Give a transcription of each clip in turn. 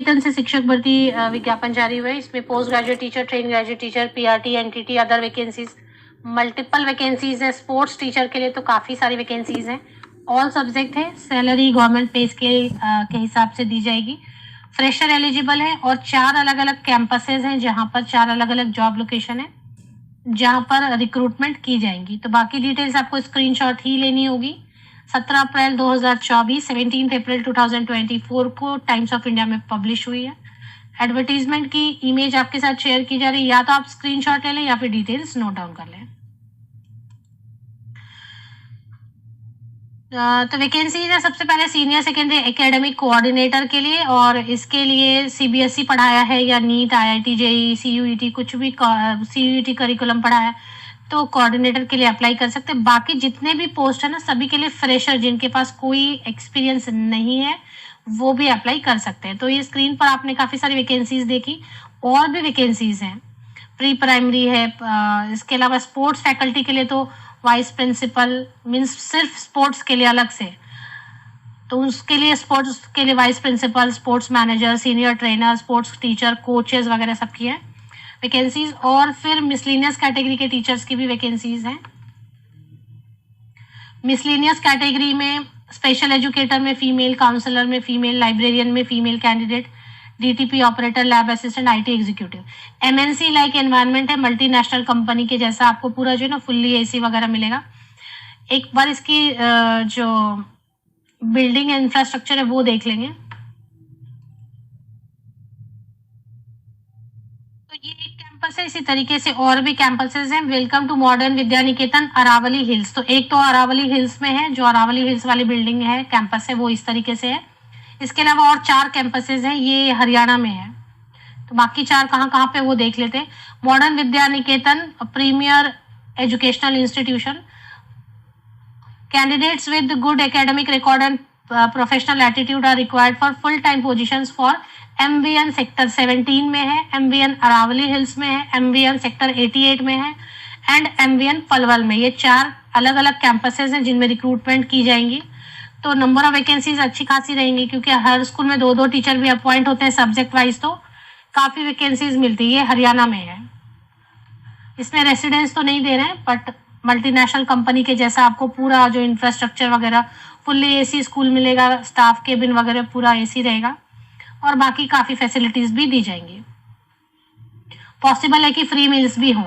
वेतन से शिक्षक भर्ती विज्ञापन जारी हुए। इसमें post graduate teacher, train graduate teacher, PRT, NTT, other vacancies, multiple vacancies है। स्पोर्ट्स टीचर के लिए तो काफ़ी सारी वैकेंसीज हैं। ऑल सब्जेक्ट है। सैलरी गवर्नमेंट पे स्केल के हिसाब से दी जाएगी। फ्रेशर एलिजिबल है और 4 अलग अलग कैंपसेज हैं जहां पर 4 अलग अलग जॉब लोकेशन है जहां पर रिक्रूटमेंट की जाएंगी। तो बाकी डिटेल्स आपको स्क्रीनशॉट ही लेनी होगी। 17 अप्रैल 2024, 17 अप्रैल 2024 को टाइम्स ऑफ इंडिया में पब्लिश हुई है। एडवर्टीजमेंट की इमेज आपके साथ शेयर की जा रही है, या तो आप स्क्रीनशॉट ले लें या फिर डिटेल्स नोट डाउन कर लें। तो वैकेंसीज है सबसे पहले सीनियर सेकेंडरी एकेडमिक कोऑर्डिनेटर के लिए, और इसके लिए सीबीएसई पढ़ाया है या नीट, आईआईटी, जेईई, सीयूईटी, कुछ भी सीयूईटी करिकुलम पढ़ा है तो कोऑर्डिनेटर के लिए अप्लाई कर सकते हैं। बाकी जितने भी पोस्ट है ना, सभी के लिए फ्रेशर जिनके पास कोई एक्सपीरियंस नहीं है वो भी अप्लाई कर सकते हैं। तो ये स्क्रीन पर आपने काफी सारी वैकेंसीज देखी, और भी वैकेंसीज हैं। प्री प्राइमरी है, इसके अलावा स्पोर्ट्स फैकल्टी के लिए तो वाइस प्रिंसिपल मीन्स सिर्फ स्पोर्ट्स के लिए अलग से, तो उसके लिए स्पोर्ट्स के लिए vice principal, sports manager, senior trainer, sports teacher, coaches वगैरह सबकी है वैकेंसीज। और फिर मिसलिनियस कैटेगरी के टीचर्स की भी वैकेंसीज हैं। मिसलिनियस कैटेगरी में स्पेशल एजुकेटर में फीमेल, काउंसलर में फीमेल, लाइब्रेरियन में female candidate, DTP operator, lab assistant, IT executive. MNC like environment है, मल्टीनेशनल कंपनी के जैसा आपको पूरा जो है ना फुल्ली एसी वगैरह मिलेगा। एक बार इसकी जो बिल्डिंग इंफ्रास्ट्रक्चर है वो देख लेंगे। तो ये एक कैंपस है, इसी तरीके से और भी कैंपसेस हैं। Welcome to modern Vidya Niketan Aravali hills, तो एक तो अरावली हिल्स में है, जो अरावली हिल्स वाली बिल्डिंग है, कैंपस है, वो इस तरीके से है। इसके अलावा और 4 कैंपसेस हैं, ये हरियाणा में है। तो बाकी 4 कहाँ कहाँ पे वो देख लेते हैं। Modern Vidya Niketan premier educational institution, candidates with good academic record and professional attitude are required for full time positions for MVN sector 17 में है, एमवीएन अरावली हिल्स में है, एमवीएन सेक्टर 88 में है एंड एमवीएन पलवल में। ये 4 अलग अलग कैंपसेस हैं जिनमें रिक्रूटमेंट की जाएंगी। तो नंबर ऑफ वैकेंसीज अच्छी खासी रहेंगी, क्योंकि हर स्कूल में 2-2 टीचर भी अपॉइंट होते हैं सब्जेक्ट वाइज, तो काफी वैकेंसीज मिलती है। ये हरियाणा में है। इसमें रेसिडेंस तो नहीं दे रहे हैं, बट मल्टीनेशनल कंपनी के जैसा आपको पूरा जो इंफ्रास्ट्रक्चर वगैरह फुल्ली एसी स्कूल मिलेगा, स्टाफ केबिन वगैरह पूरा एसी रहेगा, और बाकी काफी फैसिलिटीज भी दी जाएंगी। पॉसिबल है कि फ्री मील्स भी हों।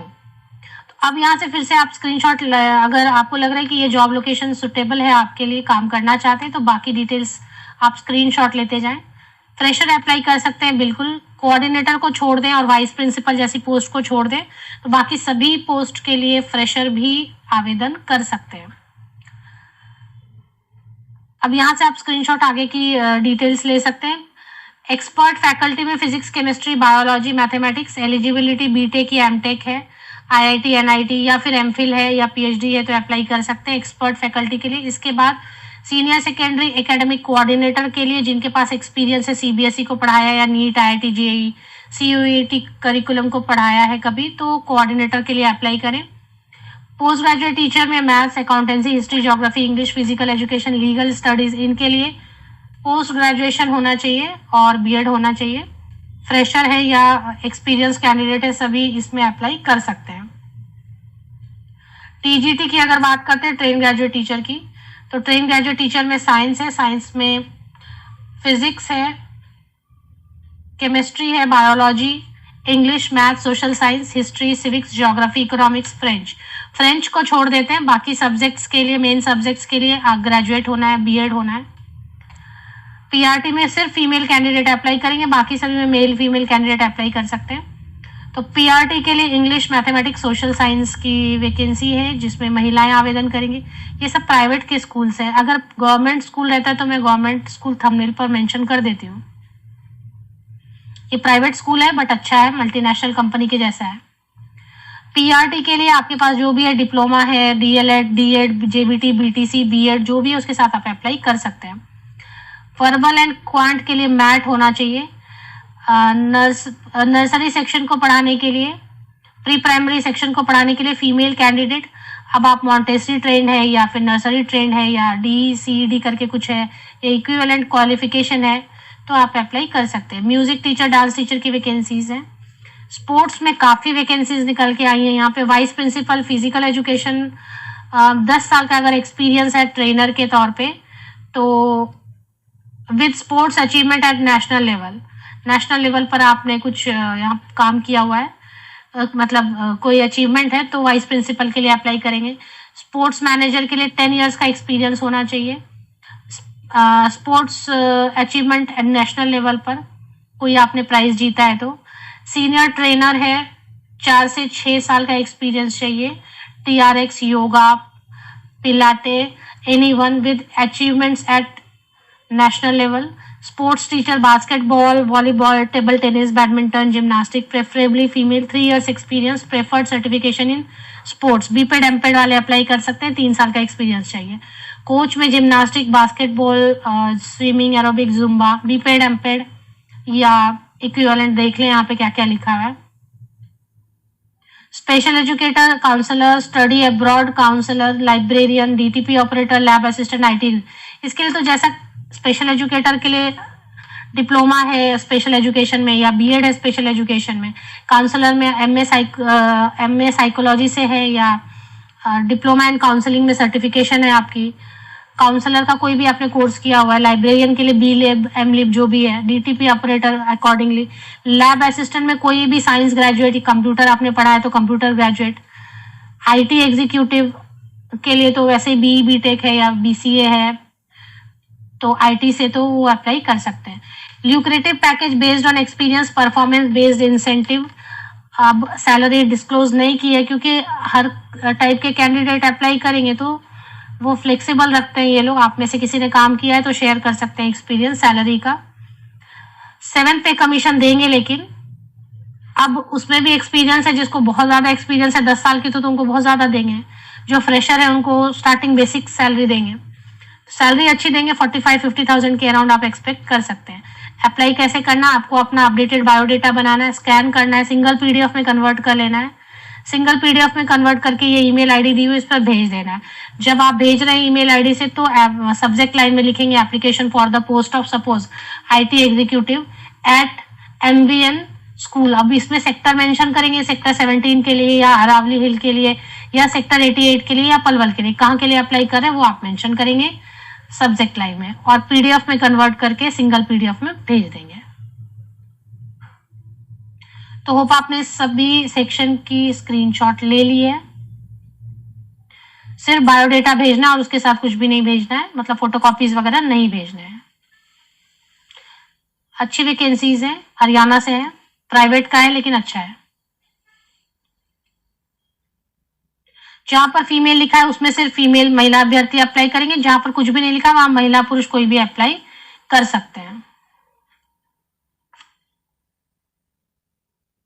अब यहाँ से फिर से आप स्क्रीनशॉट, अगर आपको लग रहा है कि ये जॉब लोकेशन सुटेबल है आपके लिए, काम करना चाहते हैं, तो बाकी डिटेल्स आप स्क्रीनशॉट लेते जाएं। फ्रेशर अप्लाई कर सकते हैं बिल्कुल, कोऑर्डिनेटर को छोड़ दें और वाइस प्रिंसिपल जैसी पोस्ट को छोड़ दें, तो बाकी सभी पोस्ट के लिए फ्रेशर भी आवेदन कर सकते हैं। अब यहाँ से आप स्क्रीनशॉट आगे की डिटेल्स ले सकते हैं। एक्सपर्ट फैकल्टी में physics, chemistry, biology, mathematics, eligibility BTech या एमटेक है, आईआईटी, एनआईटी या फिर एमफिल है या पीएचडी है तो अप्लाई कर सकते हैं एक्सपर्ट फैकल्टी के लिए। इसके बाद सीनियर सेकेंडरी एकेडमिक कोऑर्डिनेटर के लिए जिनके पास एक्सपीरियंस है, सीबीएसई को पढ़ाया या NEET, IIT, JEE, CUET curriculum को पढ़ाया है कभी, तो कोऑर्डिनेटर के लिए अप्लाई करें। पोस्ट ग्रेजुएट टीचर में maths, accountancy, history, geography, English, physical education, legal studies, इनके लिए पोस्ट ग्रेजुएशन होना चाहिए और बीएड होना चाहिए। फ्रेशर है या एक्सपीरियंस कैंडिडेट है, सभी इसमें अप्लाई कर सकते हैं। टीजीटी की अगर बात करते हैं, ट्रेन ग्रेजुएट टीचर की, तो ट्रेन ग्रेजुएट टीचर में साइंस है, साइंस में फिजिक्स है, केमिस्ट्री है, biology, English, math, social science, history, civics, geography, economics, French को छोड़ देते हैं। बाकी सब्जेक्ट्स के लिए, मेन सब्जेक्ट्स के लिए ग्रेजुएट होना है, बीएड होना है। पीआरटी में सिर्फ फीमेल कैंडिडेट अप्लाई करेंगे, बाकी सभी में मेल फीमेल कैंडिडेट अप्लाई कर सकते हैं। तो पीआरटी के लिए इंग्लिश, मैथमेटिक्स, सोशल साइंस की वैकेंसी है जिसमें महिलाएं आवेदन करेंगी। ये सब प्राइवेट के स्कूल्स हैं। अगर गवर्नमेंट स्कूल रहता है तो मैं गवर्नमेंट स्कूल थंबनेल पर मेंशन कर देती हूँ। ये प्राइवेट स्कूल है बट अच्छा है, मल्टीनेशनल कंपनी के जैसा है। पीआरटी के लिए आपके पास जो भी है, डिप्लोमा है, DElEd, DEd, JBT, BTC, BEd, जो भी है उसके साथ आप अप्लाई कर सकते हैं। वर्बल एंड क्वांट के लिए मैट होना चाहिए। नर्सरी सेक्शन को पढ़ाने के लिए, प्री प्राइमरी सेक्शन को पढ़ाने के लिए फीमेल कैंडिडेट, अब आप मॉन्टेसरी ट्रेंड है या फिर नर्सरी ट्रेंड है या DCD करके कुछ है, या इक्विवेलेंट क्वालिफिकेशन है, तो आप अप्लाई कर सकते हैं। म्यूजिक टीचर, डांस टीचर की वैकेंसीज हैं। स्पोर्ट्स में काफी वैकेंसीज निकल के आई हैं यहाँ पे। वाइस प्रिंसिपल फिजिकल एजुकेशन, 10 साल का अगर एक्सपीरियंस है ट्रेनर के तौर पे, तो with sports achievement at national level पर आपने कुछ यहाँ काम किया हुआ है, मतलब कोई अचीवमेंट है, तो वाइस प्रिंसिपल के लिए अप्लाई करेंगे। स्पोर्ट्स मैनेजर के लिए 10 इयर्स का एक्सपीरियंस होना चाहिए। Sports achievement at national level पर कोई आपने प्राइज जीता है तो। सीनियर ट्रेनर है, 4 से 6 साल का एक्सपीरियंस चाहिए। TRX, yoga, pilates, anyone with achievements at national level. Sports teacher, basketball, volleyball, table tennis, badminton, gymnastic, preferably female, 3 years experience, preferred certification in sports. BPEd MPEd वाले अप्लाई कर सकते हैं, 3 साल का एक्सपीरियंस चाहिए। कोच में gymnastic, basketball, swimming, aerobic, Zumba, BPEd MPEd या equivalent देख लें यहाँ पे क्या क्या लिखा है। Special educator, counsellor, study abroad counsellor, librarian, DTP operator, lab assistant, IT। इसके लिए तो जैसा स्पेशल एजुकेटर के लिए डिप्लोमा है स्पेशल एजुकेशन में या BEd है स्पेशल एजुकेशन में, काउंसलर में MA साइकोलॉजी से है या डिप्लोमा इन काउंसलिंग में सर्टिफिकेशन है आपकी। काउंसलर का कोई भी आपने कोर्स किया हुआ है। लाइब्रेरियन के लिए BLib, MLib जो भी है। DTP operator accordingly. Lab assistant में कोई भी साइंस ग्रेजुएट, कंप्यूटर आपने पढ़ा है तो कंप्यूटर ग्रेजुएट। IT एग्जीक्यूटिव के लिए तो वैसे BE BTech है या BCA है, तो IT से तो वो अप्लाई कर सकते हैं। Lucrative package based on experience, performance based incentive. अब सैलरी डिस्क्लोज नहीं की है क्योंकि हर टाइप के कैंडिडेट अप्लाई करेंगे तो वो फ्लेक्सिबल रखते हैं ये लोग। आप में से किसी ने काम किया है तो शेयर कर सकते हैं एक्सपीरियंस सैलरी का। 7th पे कमीशन देंगे, लेकिन अब उसमें भी एक्सपीरियंस है, जिसको बहुत ज्यादा एक्सपीरियंस है 10 साल की तो उनको बहुत ज्यादा देंगे। जो फ्रेशर है उनको स्टार्टिंग बेसिक सैलरी देंगे। सैलरी अच्छी देंगे, 45-50,000 के अराउंड आप एक्सपेक्ट कर सकते हैं। अप्लाई कैसे करना, आपको अपना अपडेटेड बायोडेटा बनाना है, स्कैन करना है, सिंगल PDF में कन्वर्ट कर लेना है। सिंगल PDF में कन्वर्ट करके ये ईमेल आईडी दी हुई इस पर भेज देना है। जब आप भेज रहे हैं ईमेल आईडी से तो सब्जेक्ट लाइन में लिखेंगे application for the post of suppose IT executive at MVN school. अब इसमें सेक्टर मेंशन करेंगे, सेक्टर 17 के लिए या अरावली हिल के लिए या सेक्टर 88 के लिए या पलवल के लिए, कहाँ के लिए अप्लाई कर रहे हैं वो आप मेंशन करेंगे सब्जेक्ट लाइन में, और PDF में कन्वर्ट करके सिंगल PDF में भेज देंगे। तो होप आपने सभी सेक्शन की स्क्रीनशॉट ले ली है। सिर्फ बायोडेटा भेजना है और उसके साथ कुछ भी नहीं भेजना है, मतलब फोटोकॉपीज वगैरह नहीं भेजने हैं। अच्छी वैकेंसीज है, हरियाणा से है, प्राइवेट का है लेकिन अच्छा है। जहां पर फीमेल लिखा है उसमें सिर्फ फीमेल महिला अभ्यर्थी अप्लाई करेंगे, जहां पर कुछ भी नहीं लिखा वहां महिला पुरुष कोई भी अप्लाई कर सकते हैं।